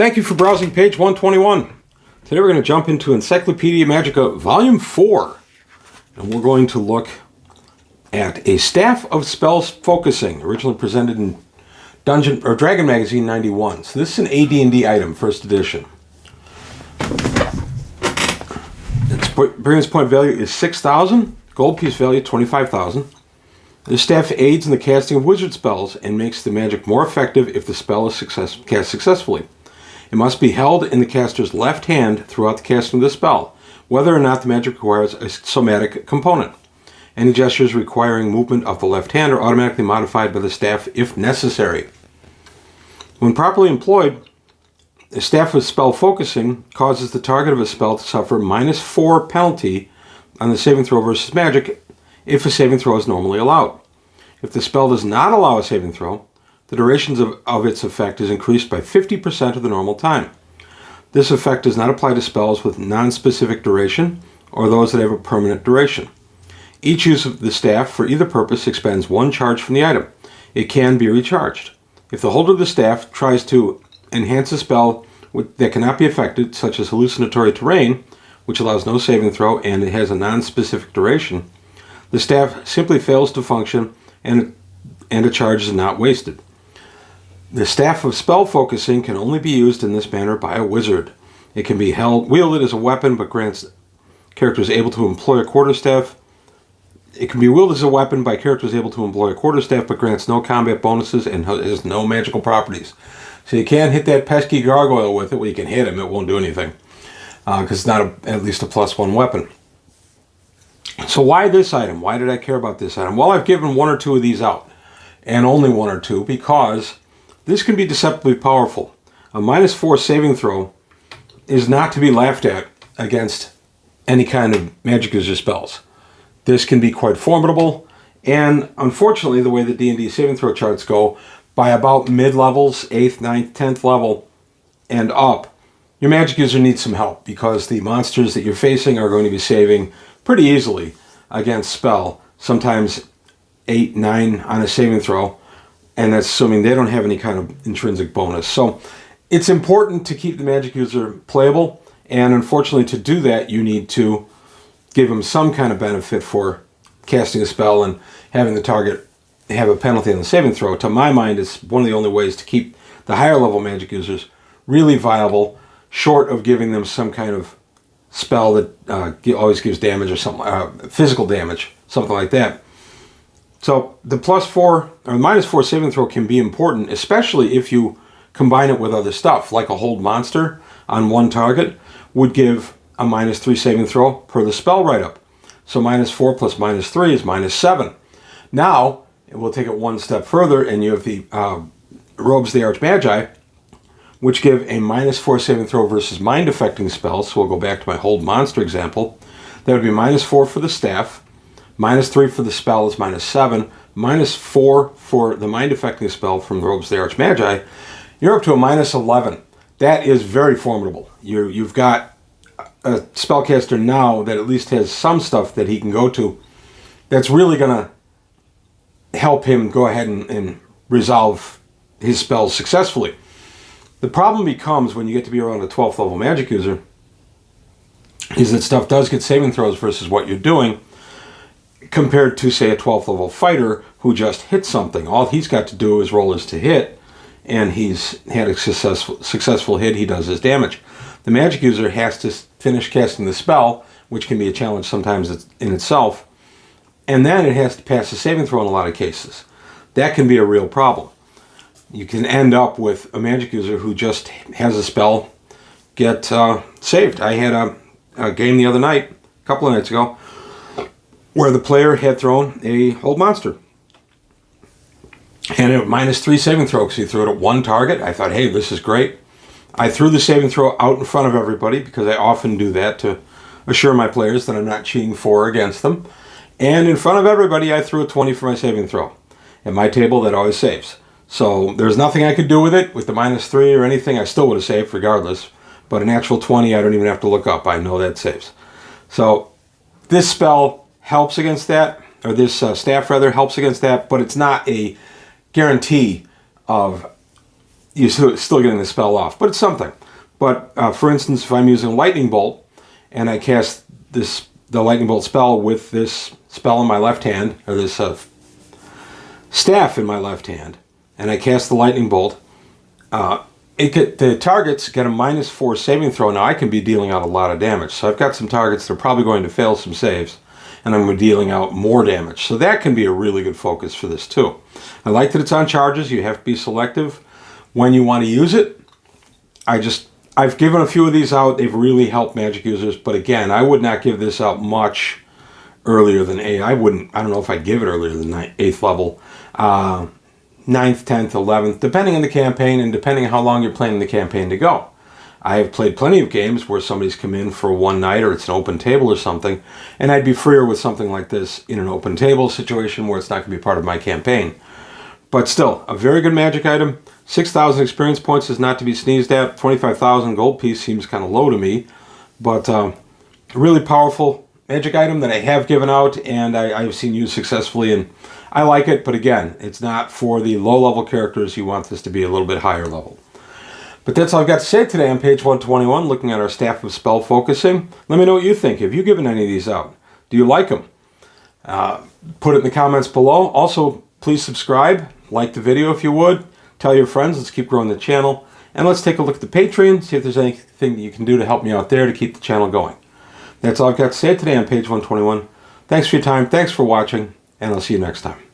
Thank you for browsing page 121. Today we're going to jump into Encyclopedia Magica Volume 4. And we're going to look at a Staff of Spells Focusing, originally presented in Dungeon or Dragon Magazine 91. So this is an AD&D item, first edition. Its brilliance point value is 6,000. Gold piece value 25,000. The staff aids in the casting of wizard spells and makes the magic more effective if the spell is cast successfully. It must be held in the caster's left hand throughout the casting of the spell, whether or not the magic requires a somatic component. Any gestures requiring movement of the left hand are automatically modified by the staff if necessary. When properly employed, the staff of spell focusing causes the target of a spell to suffer -4 penalty on the saving throw versus magic if a saving throw is normally allowed. If the spell does not allow a saving throw, the duration of its effect is increased by 50% of the normal time. This effect does not apply to spells with non-specific duration or those that have a permanent duration. Each use of the staff for either purpose expends 1 charge from the item. It can be recharged. If the holder of the staff tries to enhance a spell that cannot be affected, such as hallucinatory terrain, which allows no saving throw and it has a non-specific duration, the staff simply fails to function and a charge is not wasted. The staff of spell focusing can only be used in this manner by a wizard. It can be wielded as a weapon, but grants characters able to employ a quarterstaff. It can be wielded as a weapon by characters able to employ a quarterstaff, but grants no combat bonuses and has no magical properties. So you can't hit that pesky gargoyle with it. Well, you can hit him; it won't do anything because it's not at least a +1 weapon. So why this item? Why did I care about this item? Well, I've given 1 or 2 of these out, and only 1 or 2 because this can be deceptively powerful. A -4 saving throw is not to be laughed at against any kind of magic user spells. This can be quite formidable, and unfortunately, the way the D&D saving throw charts go, by about mid-levels, 8th, 9th, 10th level, and up, your magic user needs some help because the monsters that you're facing are going to be saving pretty easily against spell, sometimes 8, 9 on a saving throw, and that's assuming they don't have any kind of intrinsic bonus. So it's important to keep the magic user playable, and unfortunately to do that you need to give them some kind of benefit for casting a spell and having the target have a penalty on the saving throw. To my mind, it's one of the only ways to keep the higher level magic users really viable, short of giving them some kind of spell that always gives damage or something, physical damage, something like that. So the +4 or -4 saving throw can be important, especially if you combine it with other stuff, like a hold monster on one target would give a -3 saving throw per the spell write-up. So -4 plus -3 is -7. Now, we'll take it one step further, and you have the Robes of the Archmagi, which give a -4 saving throw versus mind-affecting spells. So we'll go back to my hold monster example. That would be -4 for the staff, -3 for the spell is -7, -4 for the mind-affecting spell from the Robes of the Archmagi. You're up to a -11. That is very formidable. You've got a spellcaster now that at least has some stuff that he can go to that's really going to help him go ahead and resolve his spells successfully. The problem becomes when you get to be around a 12th level magic user is that stuff does get saving throws versus what you're doing compared to, say, a 12th level fighter who just hits something. All he's got to do is roll his to hit, and he's had a successful hit, he does his damage. The magic user has to finish casting the spell, which can be a challenge sometimes in itself, and then it has to pass a saving throw in a lot of cases. That can be a real problem. You can end up with a magic user who just has a spell get saved. I had a game the other night, a couple of nights ago, where the player had thrown a hold monster. And a -3 saving throw because he threw it at one target. I thought, hey, this is great. I threw the saving throw out in front of everybody because I often do that to assure my players that I'm not cheating for or against them. And in front of everybody, I threw a 20 for my saving throw. At my table, that always saves. So there's nothing I could do with it, with the -3 or anything. I still would have saved regardless. But an actual 20, I don't even have to look up. I know that saves. So this spell helps against that, or this staff rather helps against that, but it's not a guarantee of you're still getting the spell off, but it's something. But for instance, if I'm using lightning bolt and I cast the lightning bolt spell with this spell in my left hand, or this staff in my left hand, and I cast the lightning bolt, the targets get a -4 saving throw. Now I can be dealing out a lot of damage, so I've got some targets that are probably going to fail some saves, and I'm dealing out more damage. So that can be a really good focus for this too. I like that it's on charges. You have to be selective when you want to use it. I've given a few of these out. They've really helped Magic users, but again, I would not give this out much earlier than 8. I don't know if I'd give it earlier than 8th level. 9th, 10th, 11th, depending on the campaign and depending on how long you're planning the campaign to go. I have played plenty of games where somebody's come in for one night or it's an open table or something, and I'd be freer with something like this in an open table situation where it's not going to be part of my campaign. But still, a very good Magic item. 6,000 experience points is not to be sneezed at. 25,000 gold piece seems kind of low to me, but a really powerful Magic item that I have given out and I've seen used successfully, and I like it, but again, it's not for the low-level characters. You want this to be a little bit higher level. But that's all I've got to say today on page 121, looking at our Staff of Spell Focusing. Let me know what you think. Have you given any of these out? Do you like them? Put it in the comments below. Also, please subscribe. Like the video if you would. Tell your friends. Let's keep growing the channel. And let's take a look at the Patreon, see if there's anything that you can do to help me out there to keep the channel going. That's all I've got to say today on page 121. Thanks for your time. Thanks for watching. And I'll see you next time.